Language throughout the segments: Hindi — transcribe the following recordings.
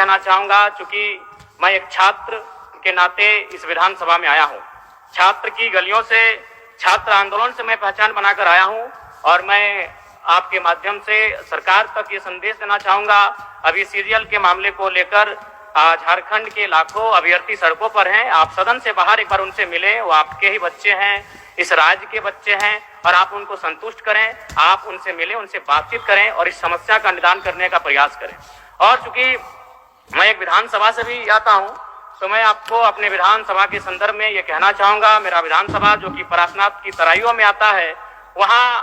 कहना चाहूंगा, चूंकि मैं एक छात्र के नाते इस विधानसभा में आया हूं। छात्र की गलियों से, छात्र आंदोलन से मैं पहचान बनाकर आया हूं और मैं आपके माध्यम से सरकार तक ये संदेश देना चाहूंगा। अभी सीरियल के मामले को लेकर झारखंड के लाखों अभ्यर्थी सड़कों पर हैं। आप सदन से बाहर एक बार उनसे मिलें, वो आपके ही बच्चे हैं, इस राज्य के बच्चे हैं और आप उनको संतुष्ट करें। आप उनसे मिलें, उनसे बातचीत करें और इस समस्या का निदान करने का प्रयास करें। और चूंकि मैं एक विधानसभा से भी आता हूं, तो मैं आपको अपने विधानसभा के संदर्भ में ये कहना चाहूंगा, मेरा विधानसभा जो कि परासनाथ की तराइयों में आता है, वहां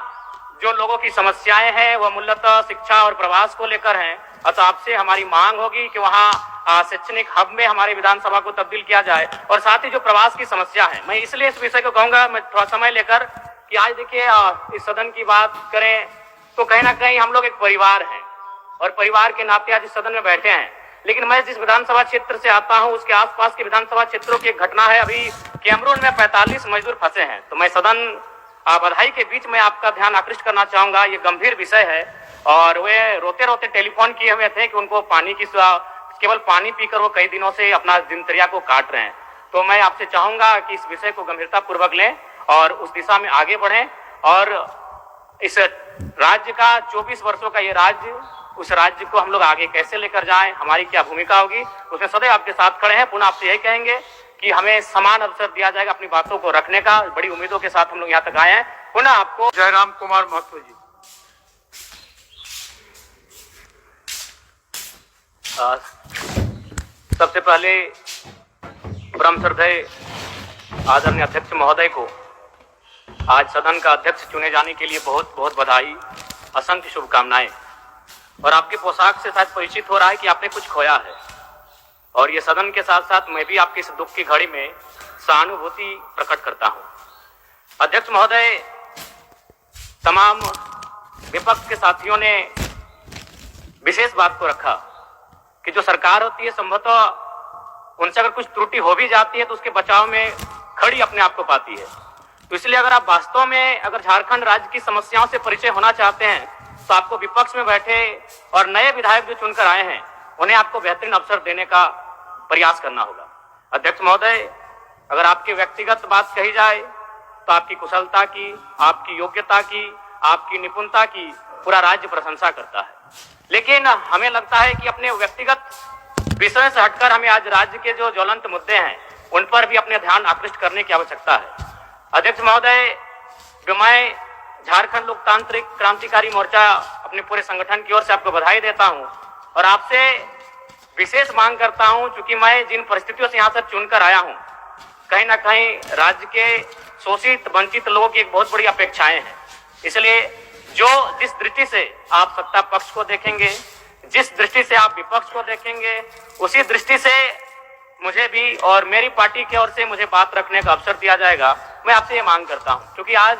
जो लोगों की समस्याएं हैं वह मूलतः शिक्षा और प्रवास को लेकर हैं। अतः आपसे हमारी मांग होगी कि वहां शैक्षणिक हब में हमारे विधानसभा को तब्दील किया जाए। और साथ ही जो प्रवास की समस्या है, मैं इसलिए इस विषय को कहूंगा, मैं थोड़ा समय लेकर, कि आज देखिए इस सदन की बात करें तो कहीं ना कहीं हम लोग एक परिवार हैं और परिवार के नाते आज इस सदन में बैठे हैं। लेकिन मैं जिस विधानसभा क्षेत्र से आता हूं उसके आसपास के विधानसभा क्षेत्रों की एक घटना है। अभी कैमरून में 45 मजदूर फंसे हैं। तो मैं सदन बधाई के बीच में आपका ध्यान आकृष्ट करना चाहूंगा, ये गंभीर विषय है। और वे रोते रोते टेलीफोन किए हुए थे कि उनको पानी की, केवल पानी पीकर वो कई दिनों से अपना दिनचर्या को काट रहे हैं। तो मैं आपसे चाहूंगा कि इस विषय को गंभीरता पूर्वक लें और उस दिशा में आगे बढ़ें। और इस राज्य का 24 वर्षों का ये राज्य, उस राज्य को हम लोग आगे कैसे लेकर जाएं, हमारी क्या भूमिका होगी, उसमें सदैव आपके साथ खड़े हैं। पुनः आपसे यही कहेंगे कि हमें समान अवसर दिया जाएगा अपनी बातों को रखने का। बड़ी उम्मीदों के साथ हम लोग यहाँ तक आए हैं। पुनः आपको जयराम कुमार महतो जी। सबसे पहले परम श्रद्धेय आदरणीय अध्यक्ष महोदय को आज सदन का अध्यक्ष चुने जाने के लिए बहुत बहुत बधाई, असंख्य शुभकामनाएं। और आपके पोशाक से शायद परिचित हो रहा है कि आपने कुछ खोया है। और ये सदन के साथ साथ मैं भी आपकी इस दुख की घड़ी में सहानुभूति प्रकट करता हूं। अध्यक्ष महोदय, तमाम विपक्ष के साथियों ने विशेष बात को रखा कि जो सरकार होती है संभवतः उनसे अगर कुछ त्रुटि हो भी जाती है तो उसके बचाव में खड़ी अपने आप को पाती है। तो इसलिए अगर आप वास्तव में अगर झारखंड राज्य की समस्याओं से परिचय होना चाहते हैं तो आपको विपक्ष में बैठे और नए विधायक जो चुनकर आए हैं उन्हें आपको बेहतरीन अवसर देने का प्रयास करना होगा। अध्यक्ष महोदय, अगर आपकी व्यक्तिगत बात कही जाए तो आपकी कुशलता की, आपकी योग्यता की, आपकी निपुणता की पूरा राज्य प्रशंसा करता है। लेकिन हमें लगता है कि अपने व्यक्तिगत विषय से हटकर हमें आज राज्य के जो ज्वलंत मुद्दे हैं उन पर भी अपने ध्यान आकृष्ट करने की आवश्यकता है। अध्यक्ष महोदय, मैं झारखंड लोकतांत्रिक क्रांतिकारी मोर्चा अपने पूरे संगठन की ओर से आपको बधाई देता हूं और आपसे विशेष मांग करता हूं, चूंकि मैं जिन परिस्थितियों से यहां से चुनकर आया हूं, कहीं ना कहीं राज्य के शोषित वंचित लोगों की एक बहुत बड़ी अपेक्षाएं हैं। इसलिए जिस दृष्टि से आप सत्ता पक्ष को देखेंगे, जिस दृष्टि से आप विपक्ष को देखेंगे, उसी दृष्टि से मुझे भी और मेरी पार्टी की ओर से मुझे बात रखने का अवसर दिया जाएगा। मैं आपसे ये मांग करता हूं, क्योंकि आज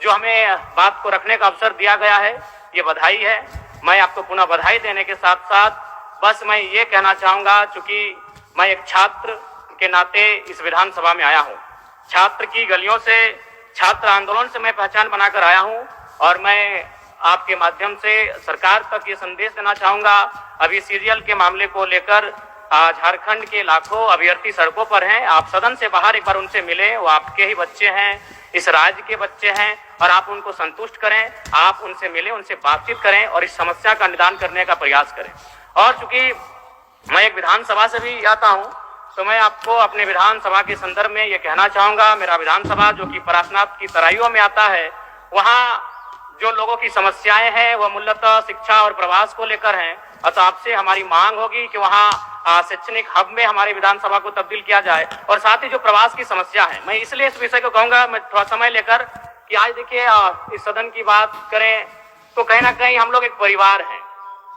जो हमें बात को रखने का अवसर दिया गया है ये बधाई है। मैं आपको पुनः बधाई देने के साथ साथ बस मैं ये कहना चाहूंगा, चूंकि मैं एक छात्र के नाते इस विधानसभा में आया हूं। छात्र की गलियों से, छात्र आंदोलन से मैं पहचान बनाकर आया हूं और मैं आपके माध्यम से सरकार तक ये संदेश देना चाहूंगा। अभी सीरियल के मामले को लेकर झारखंड के लाखों अभ्यर्थी सड़कों पर हैं। आप सदन से बाहर एक बार उनसे मिलें, वो आपके ही बच्चे हैं, इस राज्य के बच्चे हैं और आप उनको संतुष्ट करें। आप उनसे मिलें, उनसे बातचीत करें और इस समस्या का निदान करने का प्रयास करें। और चूंकि मैं एक विधानसभा से भी आता हूं, तो मैं आपको अपने विधानसभा के संदर्भ में ये कहना चाहूंगा, मेरा विधानसभा जो कि परासनाथ की तराइयों में आता है, वहां जो लोगों की समस्याएं हैं वह मूलतः शिक्षा और प्रवास को लेकर हैं। अतः आपसे हमारी मांग होगी कि वहां शैक्षणिक हब में हमारे विधानसभा को तब्दील किया जाए। और साथ ही जो प्रवास की समस्या है, मैं इसलिए इस विषय को कहूंगा, मैं थोड़ा समय लेकर, कि आज देखिए इस सदन की बात करें तो कहीं ना कहीं हम लोग एक परिवार हैं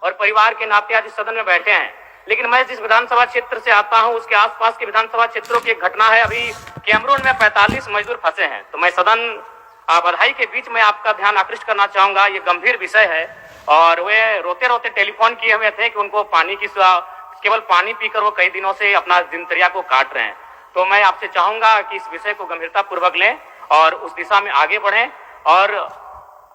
और परिवार के नाते आज इस सदन में बैठे हैं। लेकिन मैं जिस विधानसभा क्षेत्र से आता हूं उसके आसपास के विधानसभा क्षेत्रों की एक घटना है। अभी कैमरून में 45 मजदूर फंसे हैं। तो मैं सदन बधाई के बीच में आपका ध्यान आकृष्ट करना चाहूंगा, ये गंभीर विषय है। और वे रोते रोते टेलीफोन किए हुए थे कि उनको पानी की, केवल पानी पीकर वो कई दिनों से अपना दिनचर्या को काट रहे हैं। तो मैं आपसे चाहूंगा कि इस विषय को गंभीरता पूर्वक लें और उस दिशा में आगे बढ़ें। और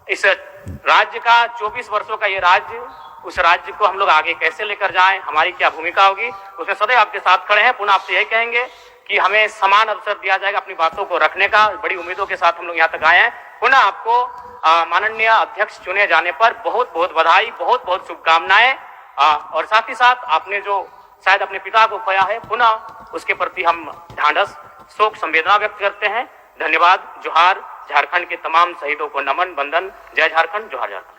इस राज्य का 24 वर्षों का ये राज्य, उस राज्य को हम लोग आगे कैसे लेकर जाएं, हमारी क्या भूमिका होगी, उसमें सदैव आपके साथ खड़े हैं। पुनः आपसे यही कहेंगे कि हमें समान अवसर दिया जाएगा अपनी बातों को रखने का। बड़ी उम्मीदों के साथ हम लोग यहाँ तक आए हैं। पुनः आपको माननीय अध्यक्ष चुने जाने पर बहुत बहुत बधाई, बहुत बहुत शुभकामनाएं। और साथ ही साथ आपने जो शायद अपने पिता को खोया है, पुनः उसके प्रति हम ढांढस, शोक, संवेदना व्यक्त करते हैं। धन्यवाद। जोहार। झारखंड के तमाम शहीदों को नमन, वंदन। जय झारखंड, जोहार झारखंड।